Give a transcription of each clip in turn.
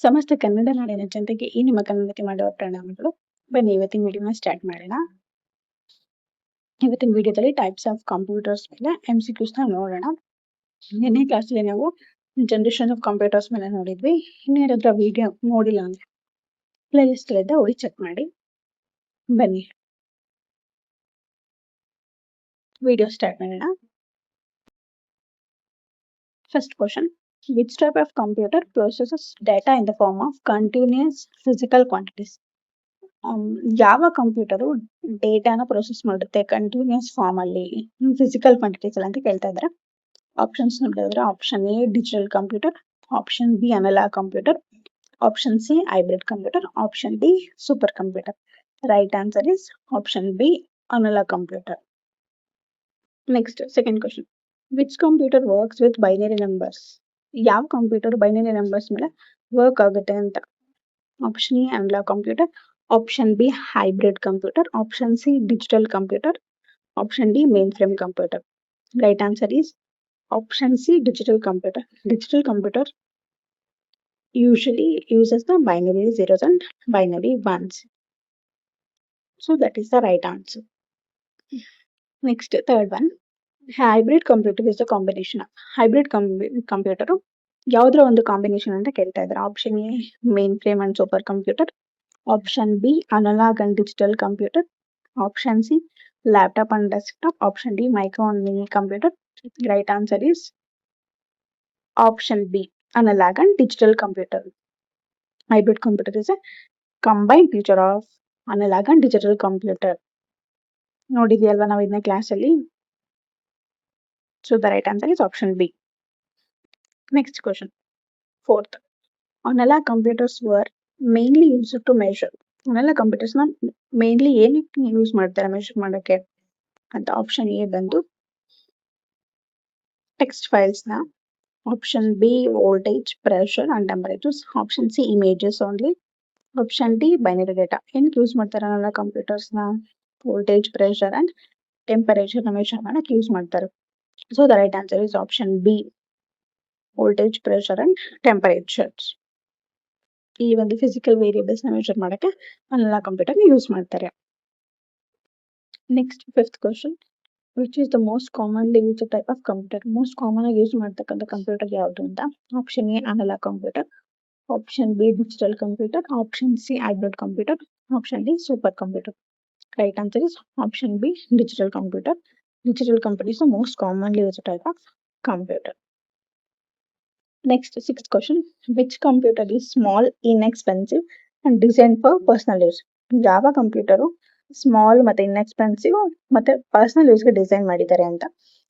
ಸಮಸ್ತ ಕನ್ನಡ ನಾಡಿನ ಜನತೆಗೆ ಈ ನಿಮ್ಮ ಕನ್ನಡತಿ ಮಾಡುವ ಪ್ರಣಾಮಗಳು. ಬನ್ನಿ ಇವತ್ತಿನ ವಿಡಿಯೋನ ಸ್ಟಾರ್ಟ್ ಮಾಡೋಣ. ಇವತ್ತಿನ ವಿಡಿಯೋದಲ್ಲಿ ಟೈಪ್ಸ್ ಆಫ್ ಕಂಪ್ಯೂಟರ್ಸ್ ಮೇಲೆ MCQs ನ ನೋಡೋಣ. ನಿನ್ನೆ ಕ್ಲಾಸಲ್ಲಿ ನಾವು ಜನರೇಷನ್ ಆಫ್ ಕಂಪ್ಯೂಟರ್ಸ್ ಮೇಲೆ ನೋಡಿದ್ವಿ. ಇನ್ನೂ ಯಾರಾದ್ರೂ ವಿಡಿಯೋ ನೋಡಿಲ್ಲ ಅಂದ್ರೆ ಪ್ಲೇ ಲಿಸ್ಟ್ ಅಲ್ಲಿದ್ದ ಹೋಗಿ ಚೆಕ್ ಮಾಡಿ. ಬನ್ನಿ ವಿಡಿಯೋ ಸ್ಟಾರ್ಟ್ ಮಾಡೋಣ. First question, which type of computer processes data in the form of continuous physical quantities? ಯಾವ ಕಂಪ್ಯೂಟರು ಡೇಟಾನ ಪ್ರೊಸೆಸ್ ಮಾಡುತ್ತೆ ಕಂಟಿನ್ಯೂಸ್ ಫಾರ್ಮ್ ಅಲ್ಲಿ ಫಿಸಿಕಲ್ ಕ್ವಾಂಟಿಟೀಸ್ ಅಲ್ಲಿ ಅಂತ ಕೇಳ್ತಾ ಇದ್ದಾರೆ. ಆಪ್ಷನ್ಸ್ ನೋಡಿದ್ರೆ option a digital computer, option b analog computer, option c hybrid computer, option d supercomputer. Right answer is option b analog computer. Next second question, which computer works with binary numbers? ಯಾವ computer binary numbers ಮೇಲೆ work ಆಗುತ್ತೆ ಅಂತ. Option a analog computer, option b hybrid computer, option c digital computer, option D main frame computer. Right answer is option C digital computer. Digital computer usually uses the binary zeros and binary ones. So that is the right answer. Next, third one, hybrid computer is the combination of hybrid computer ಯಾವುದರ ಒಂದು combination ಅಂತ ಕೇಳ್ತಾ ಇದ್ದಾರೆ. Option a main frame and super computer, option b analog and digital computer, option C laptop and desktop, option d micro and mini computer. Right answer is option B, analog and digital computer. Hybrid computer is a combined feature of analog and digital computer. ನೋಡಿದ್ಯಲ್ವಾ ನಾವು ಇದನ್ನ ಕ್ಲಾಸಲ್ಲಿ. So the right answer is option B. Next question, fourth, analog computers were mainly used to measure. Analog computers ನ mainly ಏನಕ್ಕೆ use ಮಾಡ್ತಾರೆ measure ಮಾಡೋಕ್ಕೆ ಅಂತ. Option A ಬಂದು text files ನ, option B voltage pressure and temperatures, option C images only, option D binary data. ಏನಕ್ಕೆ use ಮಾಡ್ತಾರೆ ಅನ್ನೋ ಕಂಪ್ಯೂಟರ್ಸ್ ನ ವೋಲ್ಟೇಜ್ ಪ್ರೆಷರ್ ಅಂಡ್ ಟೆಂಪರೇಚರ್ ನ ಮೆಷರ್ ಮಾಡಕ್ಕೆ ಯೂಸ್ ಮಾಡ್ತಾರೆ. So the right answer is option B voltage pressure and temperatures. ಈ ಒಂದು physical variables ನ ಮೆಷರ್ ಮಾಡಕ್ಕೆ ಅನಲಾಗ್ ಕಂಪ್ಯೂಟರ್ ಯೂಸ್ ಮಾಡ್ತಾರೆ. Next fifth question, which is the most commonly use type of computer? Most common ಆಗಿ use ಮಾಡ್ತಕ್ಕಂಥ computer ಯಾವುದು ಅಂತ. Option a analog computer, option b digital computer, option c hybrid computer, option d supercomputer. Right answer is option B, digital computer. Digital computer is the most commonly used type of computer. Next, sixth question, which computer is small, inexpensive and designed for personal use? ಯಾವ computer small ಮತ್ತೆ inexpensive ಮತ್ತೆ personal ಯೂಸ್ಗೆ design ಮಾಡಿದ್ದಾರೆ ಅಂತ.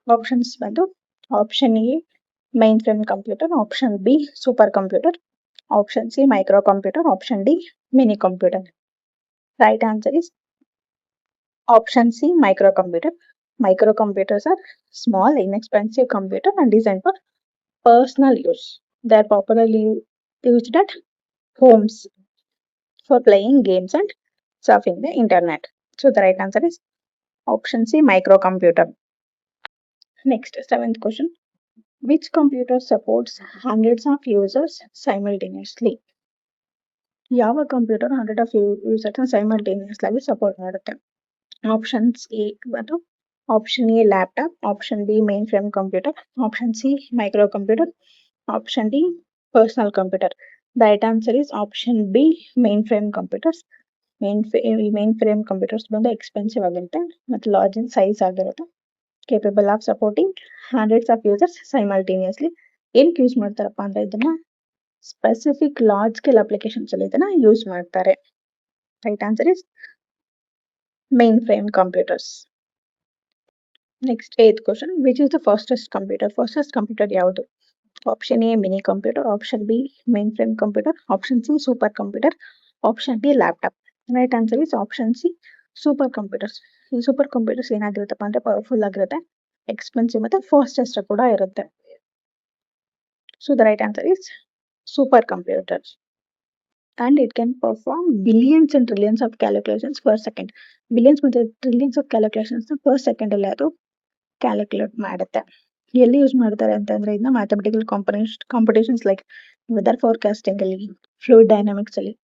Options ಬಂದು option A main frame computer, option B super computer, option C micro computer, option D mini computer. Right answer is option C, microcomputer. Microcomputers are small, inexpensive computer and designed for personal use. They are popularly used at homes for playing games and surfing the internet. So the right answer is option C, microcomputer. Next, seventh question, which computer supports hundreds of users simultaneously? ಯಾವ computer 100 of users simultaneously ಆಗಿ support ಮಾಡುತ್ತೆ. Options A ಬಂದು option A laptop, option B main frame computer, option C micro computer, option D personal computer. The right answer is option B main frame computers. Main frame computers ಬಂದು expensive ಆಗಿರುತ್ತೆ ಮತ್ತು large in size ಆಗಿರುತ್ತೆ, capable of supporting hundreds of users simultaneously. ಏನಕ್ಕೆ use ಮಾಡ್ತಾರಪ್ಪ ಅಂದ್ರೆ ಇದನ್ನ specific large scale applications ಅಲ್ಲಿ ಇದನ್ನ ಯೂಸ್ ಮಾಡ್ತಾರೆ. Right answer is mainframe computers. Next, eighth question, which is the fastest computer? Fastest computer ಯಾವುದು? Option A mini computer, option B mainframe computer, option C super computer, option D laptop. Right answer is option C super computers. ಈ super computers ಏನಾಗಿರುತ್ತಪ್ಪ ಅಂದ್ರೆ powerful ಆಗಿರುತ್ತೆ, expensive ಮತ್ತೆ fastest ಕೂಡ ಇರುತ್ತೆ. So the right answer is super computers. And it can perform billions and trillions of calculations per second. Billions ಮತ್ತು trillions of calculations per second ಅಲ್ಲಿ ಅದು calculate ಮಾಡುತ್ತೆ. ಎಲ್ಲಿ ಯೂಸ್ ಮಾಡ್ತಾರೆ ಅಂತಂದ್ರೆ ಇದನ್ನ mathematical competitions like weather forecasting ಅಲ್ಲಿ, fluid dynamics ಅಲ್ಲಿ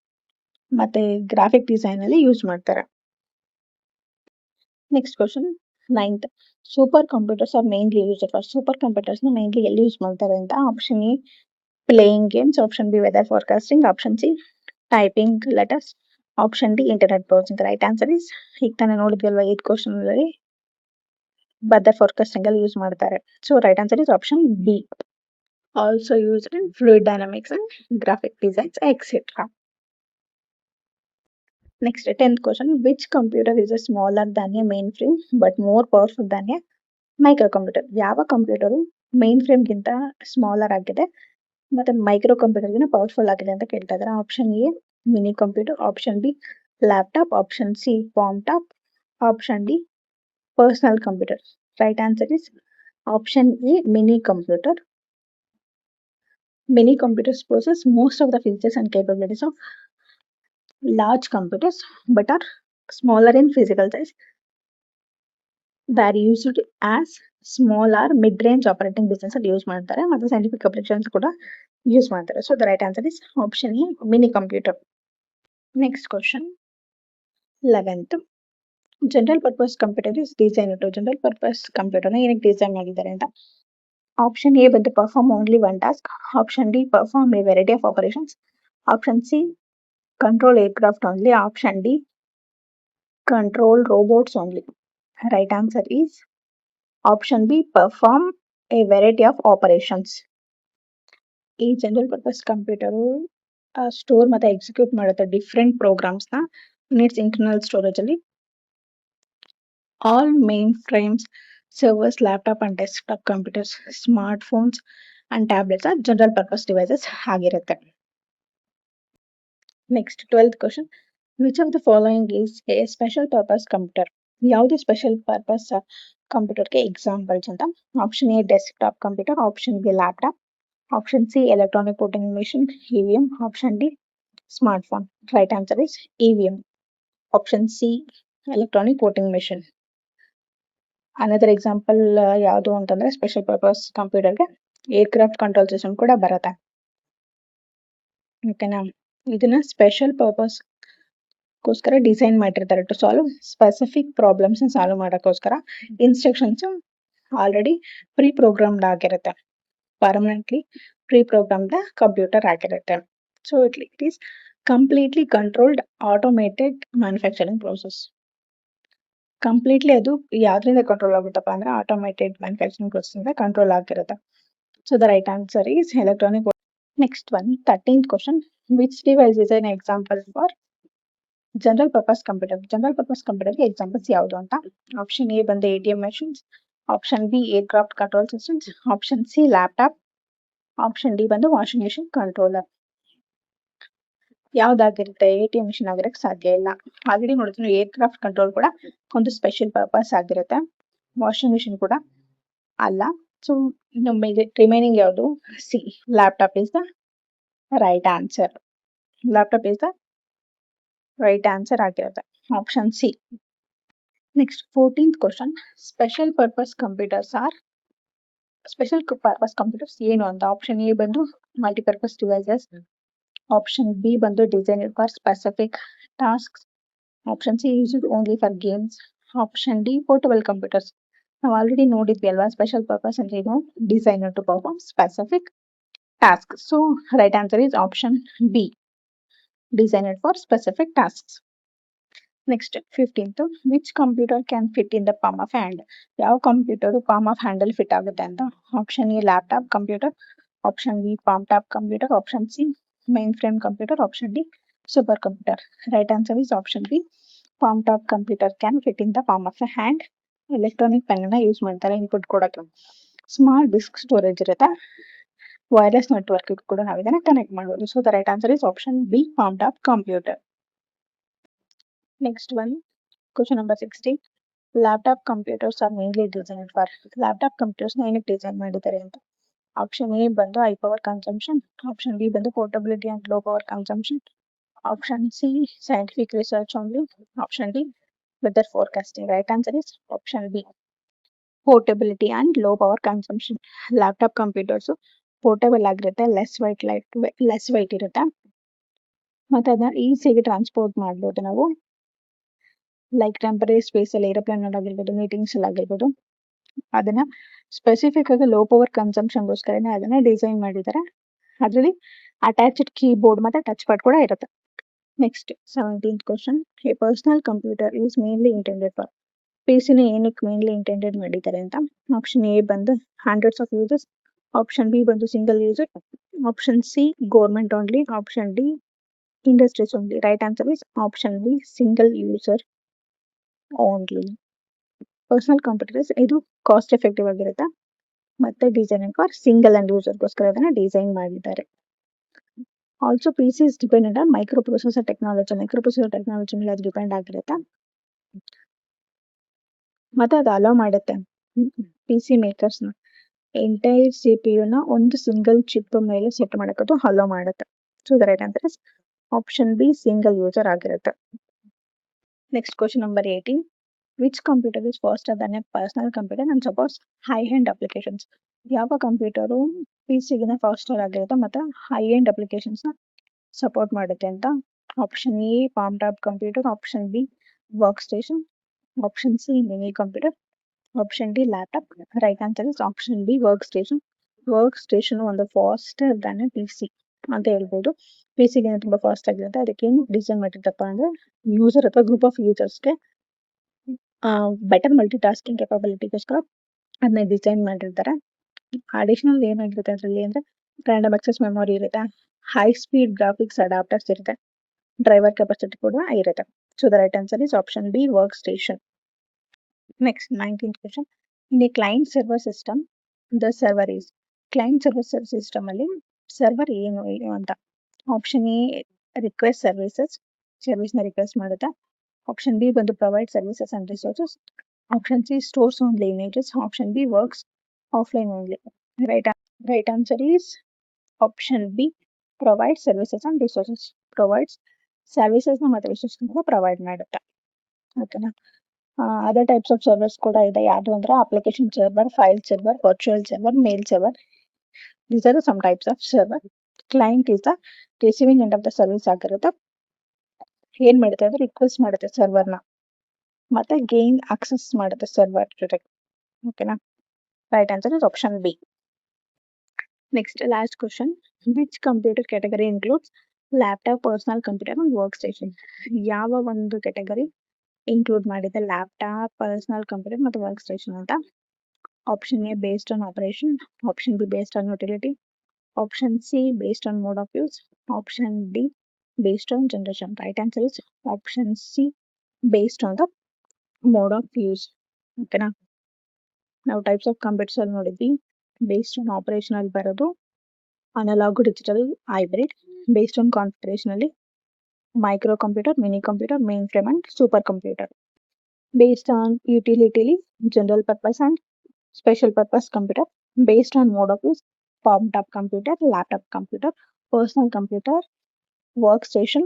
ಮತ್ತೆ ಗ್ರಾಫಿಕ್ ಡಿಸೈನ್ ಅಲ್ಲಿ ಯೂಸ್ ಮಾಡ್ತಾರೆ. Next question 9th super computers are mainly used for. Super computers ನ ಮೇನ್ಲಿ ಎಲ್ಲಿ ಯೂಸ್ ಮಾಡ್ತಾರೆ ಅಂತ option A playing games, option B weather forecasting, option C typing letters, option D internet browsing. Right answer is ಈಗ ತಾನೇ ನೋಡಿದ್ವಲ್ವಾ 8th question ಅಲ್ಲಿ weather forecasting ಅಲ್ಲಿ use ಮಾಡ್ತಾರೆ. So right answer is option B. Also used in fluid dynamics and graphic designs etcetera. Next, 10th question. Which computer is a smaller than a mainframe but more powerful than a microcomputer? ಯಾವ computer main frame ಗಿಂತ smaller ಆಗಿದೆ ಮತ್ತೆ micro computer ಗಿಂತ powerful ಆಗಿದೆ ಅಂತ ಕೇಳ್ತಾ ಇದ್ದಾರೆ. Option A mini computer, option B laptop, option C palm top, option D personal computer. Right answer is option A mini computer. Mini computers possess most of the features and capabilities of large computers but are smaller in physical size. They are used as small or mid-range operating business ಅಲ್ಲಿ use ಮಾಡ್ತಾರೆ ಮತ್ತು scientific applications ಕೂಡ use ಮಾಡ್ತಾರೆ. So the right answer is option A mini computer. Next question 11th general purpose computer is design to. General purpose ಕಂಪ್ಯೂಟರ್ನ ಏನಕ್ಕೆ design ಮಾಡಿದ್ದಾರೆ ಅಂತ option A ಬಂದು perform only one task, option D perform a variety of operations, option C control aircraft only, option D control robots only. Right answer is option B perform a variety of operations. ಈ general purpose computer store ಮತ್ತೆ execute ಮಾಡುತ್ತೆ different programs ನ in its internal storage ಅಲ್ಲಿ. All main frames, servers, laptop and desktop computers, smart phones and tablets general purpose devices ಆಗಿರುತ್ತೆ. Next 12th question. Which of the following is a special purpose computer? ಯಾವುದು special purpose ಕಂಪ್ಯೂಟರ್ಗೆ examples ಅಂತ option A desktop computer, option B laptop, option C electronic voting machine EVM, option D smart phone. Right answer is EVM. Option C electronic voting machine. Another example ಯಾವುದು ಅಂತಂದ್ರೆ special purpose ಕಂಪ್ಯೂಟರ್ಗೆ aircraft control system ಕೂಡ ಬರುತ್ತೆ. ಓಕೆನಾ, ಇದನ್ನ special purpose ಗೋಸ್ಕರ design ಮಾಡಿರ್ತಾರೆ to solve specific problems solve ಮಾಡೋಕ್ಕೋಸ್ಕರ. ಇನ್ಸ್ಟ್ರಕ್ಷನ್ಸ್ ಆಲ್ರೆಡಿ ಪ್ರೀ ಪ್ರೋಗ್ರಾಮ್ಡ್ ಆಗಿರುತ್ತೆ, ಪರ್ಮನೆಂಟ್ಲಿ ಪ್ರೀ ಪ್ರೋಗ್ರಾಮ್ಡ್ ಕಂಪ್ಯೂಟರ್ ಆಗಿರುತ್ತೆ. So it is completely controlled automated manufacturing process. Completely ಅದು ಯಾವ್ದ್ರಿಂದ ಕಂಟ್ರೋಲ್ ಆಗುತ್ತಪ್ಪ ಅಂದ್ರೆ ಆಟೋಮೇಟೆಡ್ ಮ್ಯಾನುಫ್ಯಾಕ್ಚರಿಂಗ್ ಪ್ರೋಸೆಸ್ ಇಂದ ಕಂಟ್ರೋಲ್ ಆಗಿರುತ್ತೆ. So the right answer is electronic. Next one 13th question. Which device is an example for general purpose computer? General purpose ಕಂಪ್ಯೂಟರ್ಗೆ examples ಯಾವುದು ಅಂತ option A ಬಂದು ATM machines, option B aircraft control systems, option C laptop, option D ಬಂದು washing machine controller. ಯಾವ್ದಾಗಿರುತ್ತೆ? ATM machine ಆಗಿರಕ್ಕೆ ಸಾಧ್ಯ ಇಲ್ಲ. Already ನೋಡಿದ್ರು ಏರ್ಕ್ರಾಫ್ಟ್ ಕಂಟ್ರೋಲ್ ಕೂಡ ಒಂದು ಸ್ಪೆಷಲ್ ಪರ್ಪಸ್ ಆಗಿರುತ್ತೆ, ವಾಷಿಂಗ್ ಮಿಷಿನ್ ಕೂಡ ಅಲ್ಲ. ಸೊ ನಮ್ಮ ರಿಮೈನಿಂಗ್ ಯಾವುದು? C laptop is the right answer. Laptop is the right answer ಆಗಿರುತ್ತೆ, option c. Next 14th question. Special purpose computers ಏನು ಅಂತ ಆಪ್ಷನ್ ಎ ಬಂದು ಮಲ್ಟಿಪರ್ಪಸ್ ಡಿವೈಸಸ್, ಆಪ್ಷನ್ ಬಿ ಬಂದು design for specific tasks, option c used only for games, option d portable computers. ನಾವು already ನೋಡಿದ್ವಿ ಅಲ್ವಾ special purpose ಅಂದ್ರೆ ಏನು? Design to perform specific task. So right answer is option b designed for specific tasks. Next 15th. Which computer can fit in the palm of hand? ಯಾವ computer palm of handle fit ಆಗುತ್ತೆ ಅಂತ option A laptop computer, option B palm top computer, option C main frame computer, option d supercomputer. Right answer is option B palm top computer can fit in the palm of A hand. Electronic pen ನ use ಮಾಡ್ತಾರೆ input ಕೊಡಕ್ಕೆ. Small disc storage ಇರುತ್ತೆ, wireless network ಕೂಡ ನಾವು ಇದನ್ನ connect ಮಾಡಬಹುದು. So the right answer is option B palm top computer. Next one question number 16. Laptop computers are mainly design for. Laptop computers ನ ಏನಕ್ಕೆ ಡಿಸೈನ್ ಮಾಡಿದ್ದಾರೆ ಅಂತ ಆಪ್ಷನ್ ಎ ಬಂದು high power consumption, option B ಬಂದು portability and low power consumption, option C scientific research only, option D weather forecasting. Right answer is option B portability and low power consumption. Laptop computers portable ಆಗಿರುತ್ತೆ, less weight ಇರುತ್ತೆ, ಮತ್ತು ಅದನ್ನ ಈಸಿಯಾಗಿ transport ಮಾಡ್ಬೋದು ನಾವು. Like temporary ಸ್ಪೇಸಲ್ಲಿ aeroplane ಆಗಿರ್ಬೋದು, meetings ಅಲ್ಲಿ ಆಗಿರ್ಬೋದು, ಅದನ್ನ ಸ್ಪೆಸಿಫಿಕ್ ಆಗಿ ಲೋ ಪವರ್ ಕನ್ಸಂಪ್ಷನ್ಗೋಸ್ಕರನೇ ಅದನ್ನ ಡಿಸೈನ್ ಮಾಡಿದ್ದಾರೆ. ಅದರಲ್ಲಿ ಅಟ್ಯಾಚ್ಡ್ ಕೀಬೋರ್ಡ್ ಮತ್ತೆ ಟಚ್ ಪ್ಯಾಡ್ ಕೂಡ ಇರುತ್ತೆ. Next 17th question, a personal computer is mainly intended for. PC-ನ ಏನಕ್ಕೆ ಮೇನ್ಲಿ ಇಂಟೆಂಡೆಡ್ ಮಾಡಿದ್ದಾರೆ ಅಂತ. ಆಪ್ಷನ್ ಎ ಬಂದು hundreds of users, option B ಬಂದು single user, option C government only, option D industries only. Right answer is option B single user only. Personal computers ಇದು cost effective ಆಗಿರುತ್ತೆ ಮತ್ತೆ design for single and ಯೂಸರ್ಗೋಸ್ಕರ ಅದನ್ನ design ಮಾಡಿದ್ದಾರೆ. Also PC is dependent on micro processor technology ಮೇಲೆ ಅದು depend ಆಗಿರುತ್ತೆ. ಮತ್ತೆ ಅದು ಅಲೋ ಮಾಡುತ್ತೆ PC ಮೇಕರ್ಸ್ನ ಎಂಟೈರ್ CPU-ನ ಒಂದು ಸಿಂಗಲ್ ಚಿಪ್ ಮೇಲೆ ಸೆಟ್ ಮಾಡೋಕ್ಕದು ಅಲೋ ಮಾಡುತ್ತೆ. So the right answer is option B single user ಆಗಿರುತ್ತೆ. Next question number 18, which computer is faster than a personal computer and supports high end applications. ಯಾವ computer PC-ಗಿನ faster ಆಗಿರುತ್ತೆ ಮತ್ತೆ high end ಅಪ್ಲಿಕೇಶನ್ಸ್ನ support ಮಾಡುತ್ತೆ ಅಂತ. Option A palm top computer, option B work station, option C mini computer, option D laptop. Right answer is option B work station. Work station ಒಂದು faster Dhan PC ಅಂತ ಹೇಳ್ಬೋದು. PC-ಗೆ ತುಂಬಾ fast ಆಗಿರುತ್ತೆ. ಅದಕ್ಕೇನು design ಮಾಡಿದ್ದಪ್ಪ ಅಂದ್ರೆ ಯೂಸರ್ ಅಥವಾ ಗ್ರೂಪ್ ಆಫ್ ಯೂಸರ್ಸ್ಗೆ better multi tasking ಕೆಪಬಿಲಿಟಿಗೋಸ್ಕರ ಅದನ್ನ ಡಿಸೈನ್ ಮಾಡಿರ್ತಾರೆ. ಅಡಿಷನಲ್ ಏನಾಗಿರುತ್ತೆ ಅದರಲ್ಲಿ ಅಂದ್ರೆ ರ್ಯಾಂಡಮ್ ಆಕ್ಸೆಸ್ ಮೆಮೊರಿ ಇರುತ್ತೆ, ಹೈ ಸ್ಪೀಡ್ ಗ್ರಾಫಿಕ್ಸ್ ಅಡಾಪ್ಟರ್ಸ್ ಇರುತ್ತೆ, ಡ್ರೈವರ್ ಕೆಪಾಸಿಟಿ ಕೂಡ ಇರುತ್ತೆ. So the right answer is option B work station. Next 19th question, in a client server system the server is. Client server system ಅಲ್ಲಿ server ಏನು ಅಂತ. Option A request ಸರ್ವಿಸ್ನ request ಮಾಡುತ್ತೆ, option B ಬಂದು provide services and resources, option C stores only images, option B works offline only. Right answer is option B provide services and resources. Provides ಸರ್ವಿಸಸ್ನ ಮತ್ತು ರಿಸೋರ್ಸ್ನ provide ಮಾಡುತ್ತೆ. ಓಕೆನಾ. Other types of servers ಕೂಡ ಇದೆ. ಯಾವುದು ಅಂದ್ರೆ application server, file server, virtual server, mail server. These are some types of server. Client is the receiving end of the service ಆಗಿರುತ್ತೆ. ಏನ್ ಮಾಡುತ್ತೆ ಅಂದ್ರೆ ರಿಕ್ವೆಸ್ಟ್ ಮಾಡುತ್ತೆ ಸರ್ವರ್ನ ಮತ್ತೆ ಗೇನ್ ಆಕ್ಸೆಸ್ ಮಾಡುತ್ತೆ ಸರ್ವರ್ ಜೊತೆಗೆ. ಓಕೆನಾ. Right answer is option B. Next last question, which computer category includes laptop, personal computer and work station. ಯಾವ ಒಂದು ಕ್ಯಾಟಗರಿ ಇನ್ಕ್ಲೂಡ್ ಮಾಡಿದೆ ಲ್ಯಾಪ್ಟಾಪ್, ಪರ್ಸನಲ್ ಕಂಪ್ಯೂಟರ್ ಮತ್ತು ವರ್ಕ್ ಸ್ಟೇಷನ್ ಅಂತ. Option A based on operation, option B based on utility, option C based on mode of use, option D based on generation. Right answer is option C based on the mode of use. ಓಕೆನಾ. ನಾವು types of computers ಅಲ್ಲಿ ನೋಡಿದ್ವಿ. Based on operation ಅಲ್ಲಿ ಬರೋದು analog, digital, hybrid. Based on configuration ಅಲ್ಲಿ micro computer, mini computer, main frame and super computer. Based on utility general purpose and special purpose computer. Based on mode of use palm top computer, laptop computer, personal computer, workstation.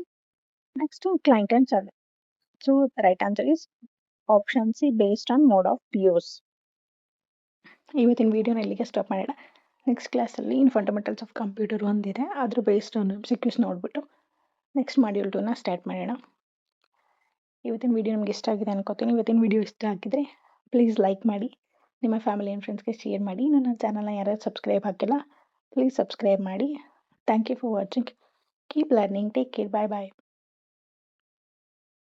Next client and server. So the right answer is option C based on mode of use. ಇವತ್ತಿನ ವಿಡಿಯೋನ ಇಲ್ಲಿಗೆ stop ಮಾಡೋಣ. Next ಕ್ಲಾಸಲ್ಲಿ ಇನ್ fundamentals of computer ಒಂದಿದೆ, ಅದ್ರ based on MCQs ನೋಡ್ಬಿಟ್ಟು next module 2ನ start ಮಾಡೋಣ. ಇವತ್ತಿನ ವಿಡಿಯೋ ನಿಮ್ಗೆ ಇಷ್ಟ ಆಗಿದೆ ಅನ್ಕೋತೀನಿ. ಇವತ್ತಿನ ವಿಡಿಯೋ ಇಷ್ಟ ಆಗಿದ್ರೆ ಪ್ಲೀಸ್ ಲೈಕ್ ಮಾಡಿ, ನಿಮ್ಮ ಫ್ಯಾಮಿಲಿ ಆ್ಯಂಡ್ ಫ್ರೆಂಡ್ಸ್ಗೆ ಶೇರ್ ಮಾಡಿ. ನನ್ನ ಚಾನಲ್ನ ಯಾರು ಸಬ್ಸ್ಕ್ರೈಬ್ ಆಗಿಲ್ಲ ಪ್ಲೀಸ್ ಸಬ್ಸ್ಕ್ರೈಬ್ ಮಾಡಿ. Thank you for watching. Keep learning. Take care. Bye bye.